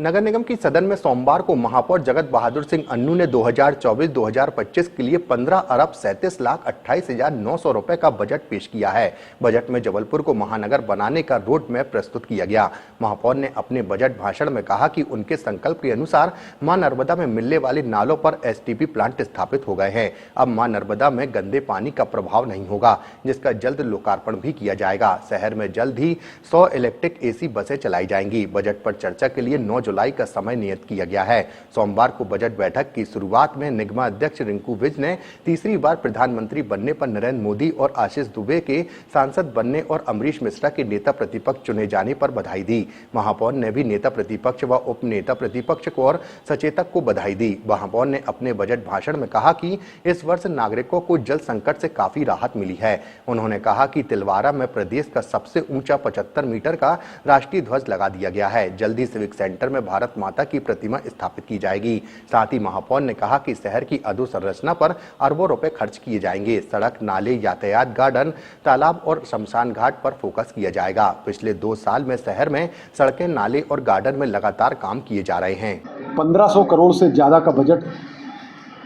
नगर निगम की सदन में सोमवार को महापौर जगत बहादुर सिंह अन्नू ने 2024-2025 के लिए 15,37,28,900 रुपए का बजट पेश किया है। बजट में जबलपुर को महानगर बनाने का रोड मैप प्रस्तुत किया गया। महापौर ने अपने बजट भाषण में कहा कि उनके संकल्प के अनुसार मां नर्मदा में मिलने वाले नालों पर एसटीपी प्लांट स्थापित हो गए हैं। अब मां नर्मदा में गंदे पानी का प्रभाव नहीं होगा, जिसका जल्द लोकार्पण भी किया जाएगा। शहर में जल्द ही 100 इलेक्ट्रिक एसी बसें चलाई जाएंगी। बजट पर चर्चा के लिए 9 जुलाई का समय नियत किया गया है। सोमवार को बजट बैठक की शुरुआत में निगम अध्यक्ष रिंकू विज ने तीसरी बार प्रधानमंत्री बनने पर नरेंद्र मोदी और आशीष दुबे के सांसद बनने और अमरीश मिश्रा के नेता प्रतिपक्ष चुने जाने पर बधाई दी। महापौर ने भी नेता प्रतिपक्ष व उप नेता प्रतिपक्ष को और सचेतक को बधाई दी। महापौर ने अपने बजट भाषण में कहा कि इस वर्ष नागरिकों को जल संकट से काफी राहत मिली है। उन्होंने कहा कि तिलवारा में प्रदेश का सबसे ऊंचा 75 मीटर का राष्ट्रीय ध्वज लगा दिया गया है। जल्द ही सिविक सेंटर में भारत माता की प्रतिमा स्थापित की जाएगी। साथ ही महापौर ने कहा कि शहर की अधोसंरचना पर अरबों रुपए खर्च किए जाएंगे। सड़क, नाले, यातायात, गार्डन, तालाब और शमशान घाट पर फोकस किया जाएगा। पिछले 2 साल में शहर में सड़कें, नाले और गार्डन में लगातार काम किए जा रहे हैं। 1500 करोड़ से ज़्यादा का बजट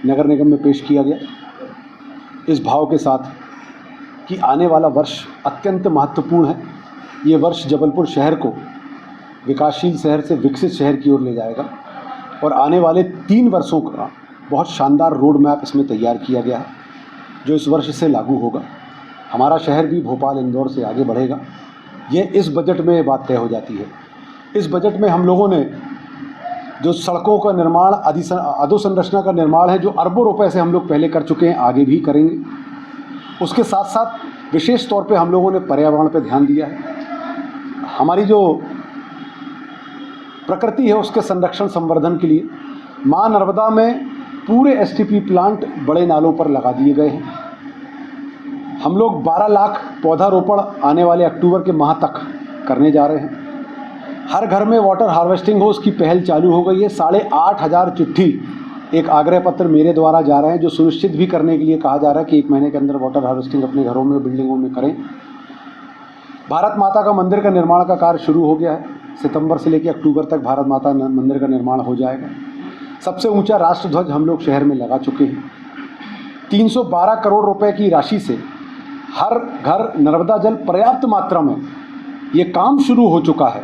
नगर निगम में पेश किया गया, इस भाव के साथ कि आने वाला वर्ष अत्यंत महत्वपूर्ण है। ये वर्ष जबलपुर शहर को विकासशील शहर से विकसित शहर की ओर ले जाएगा और आने वाले 3 वर्षों का बहुत शानदार रोड मैप इसमें तैयार किया गया है, जो इस वर्ष से लागू होगा। हमारा शहर भी भोपाल, इंदौर से आगे बढ़ेगा। ये इस बजट में बात तय हो जाती है। इस बजट में हम लोगों ने जो सड़कों का निर्माण, अधोसंरचना का निर्माण है, जो अरबों रुपए से हम लोग पहले कर चुके हैं, आगे भी करेंगे। उसके साथ साथ विशेष तौर पे हम लोगों ने पर्यावरण पे ध्यान दिया है। हमारी जो प्रकृति है उसके संरक्षण संवर्धन के लिए मां नर्मदा में पूरे एसटीपी प्लांट बड़े नालों पर लगा दिए गए हैं। हम लोग 12 लाख पौधारोपण आने वाले अक्टूबर के माह तक करने जा रहे हैं। हर घर में वाटर हार्वेस्टिंग हो, उसकी पहल चालू हो गई है। 8,500 चिट्ठी, एक आग्रह पत्र मेरे द्वारा जा रहे हैं, जो सुनिश्चित भी करने के लिए कहा जा रहा है कि 1 महीने के अंदर वाटर हार्वेस्टिंग अपने घरों में, बिल्डिंगों में करें। भारत माता का मंदिर का निर्माण का कार्य शुरू हो गया है। सितंबर से लेकर अक्टूबर तक भारत माता मंदिर का निर्माण हो जाएगा। सबसे ऊंचा राष्ट्र ध्वज हम लोग शहर में लगा चुके हैं। 312 करोड़ रुपए की राशि से हर घर नर्मदा जल पर्याप्त मात्रा में ये काम शुरू हो चुका है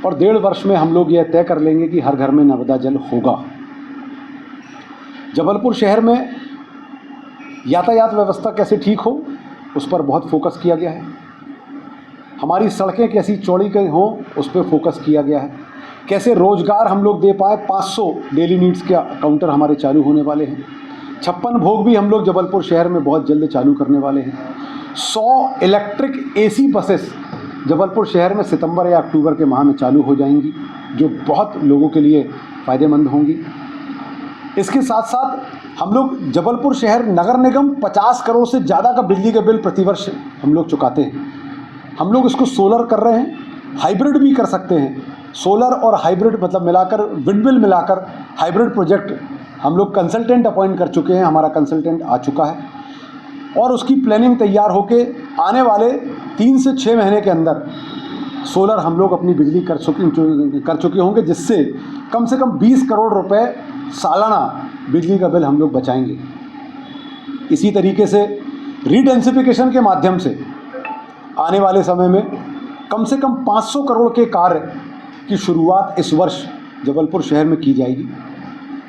और 1.5 वर्ष में हम लोग यह तय कर लेंगे कि हर घर में नर्मदा जल होगा। जबलपुर शहर में यातायात व्यवस्था कैसे ठीक हो, उस पर बहुत फोकस किया गया है। हमारी सड़कें कैसी चौड़ी हों, उस पर फोकस किया गया है। कैसे रोजगार हम लोग दे पाए, 500 डेली नीड्स के काउंटर हमारे चालू होने वाले हैं। 56 भोग भी हम लोग जबलपुर शहर में बहुत जल्द चालू करने वाले हैं। 100 इलेक्ट्रिक एसी बसेस जबलपुर शहर में सितंबर या अक्टूबर के माह में चालू हो जाएंगी, जो बहुत लोगों के लिए फ़ायदेमंद होंगी। इसके साथ साथ हम लोग जबलपुर शहर नगर निगम 50 करोड़ से ज़्यादा का बिजली का बिल प्रतिवर्ष हम लोग चुकाते हैं। हम लोग इसको सोलर कर रहे हैं, हाइब्रिड भी कर सकते हैं। सोलर और हाइब्रिड मतलब मिलाकर, विंड मिल मिलाकर हाइब्रिड प्रोजेक्ट हम लोग कंसल्टेंट अपॉइंट कर चुके हैं। हमारा कंसल्टेंट आ चुका है और उसकी प्लानिंग तैयार होके आने वाले 3 से 6 महीने के अंदर सोलर हम लोग अपनी बिजली कर चुके होंगे, जिससे कम से कम 20 करोड़ रुपए सालाना बिजली का बिल हम लोग बचाएंगे। इसी तरीके से रीडेंसिफिकेशन के माध्यम से आने वाले समय में कम से कम 500 करोड़ के कार्य की शुरुआत इस वर्ष जबलपुर शहर में की जाएगी,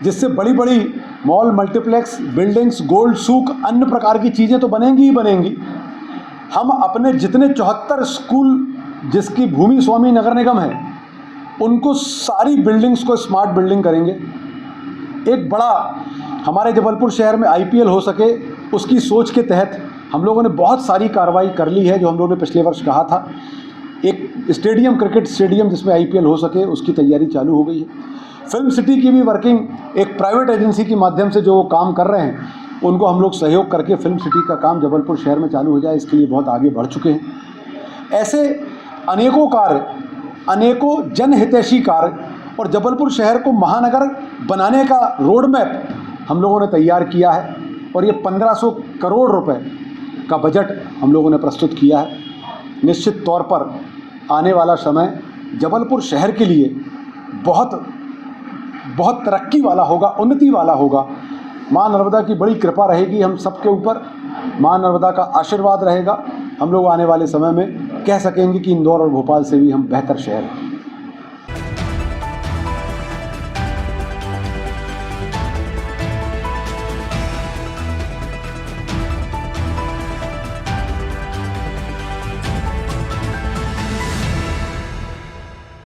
जिससे बड़ी बड़ी मॉल, मल्टीप्लेक्स, बिल्डिंग्स, गोल्ड सूक, अन्य प्रकार की चीज़ें तो बनेंगी ही बनेंगी। हम अपने जितने 74 स्कूल जिसकी भूमि स्वामी नगर निगम है, उनको सारी बिल्डिंग्स को स्मार्ट बिल्डिंग करेंगे। एक बड़ा हमारे जबलपुर शहर में आईपीएल हो सके, उसकी सोच के तहत हम लोगों ने बहुत सारी कार्रवाई कर ली है। जो हम लोगों ने पिछले वर्ष कहा था, एक स्टेडियम, क्रिकेट स्टेडियम जिसमें आईपीएल हो सके, उसकी तैयारी चालू हो गई है। फिल्म सिटी की भी वर्किंग एक प्राइवेट एजेंसी के माध्यम से जो काम कर रहे हैं, उनको हम लोग सहयोग करके फिल्म सिटी का काम जबलपुर शहर में चालू हो जाए, इसके लिए बहुत आगे बढ़ चुके हैं। ऐसे अनेकों कार्य, अनेकों जनहितैषी कार्य और जबलपुर शहर को महानगर बनाने का रोड मैप हम लोगों ने तैयार किया है और ये 1500 करोड़ रुपए का बजट हम लोगों ने प्रस्तुत किया है। निश्चित तौर पर आने वाला समय जबलपुर शहर के लिए बहुत बहुत तरक्की वाला होगा, उन्नति वाला होगा। माँ नर्मदा की बड़ी कृपा रहेगी हम सबके ऊपर, माँ नर्मदा का आशीर्वाद रहेगा। हम लोग आने वाले समय में कह सकेंगे कि इंदौर और भोपाल से भी हम बेहतर शहर हैं।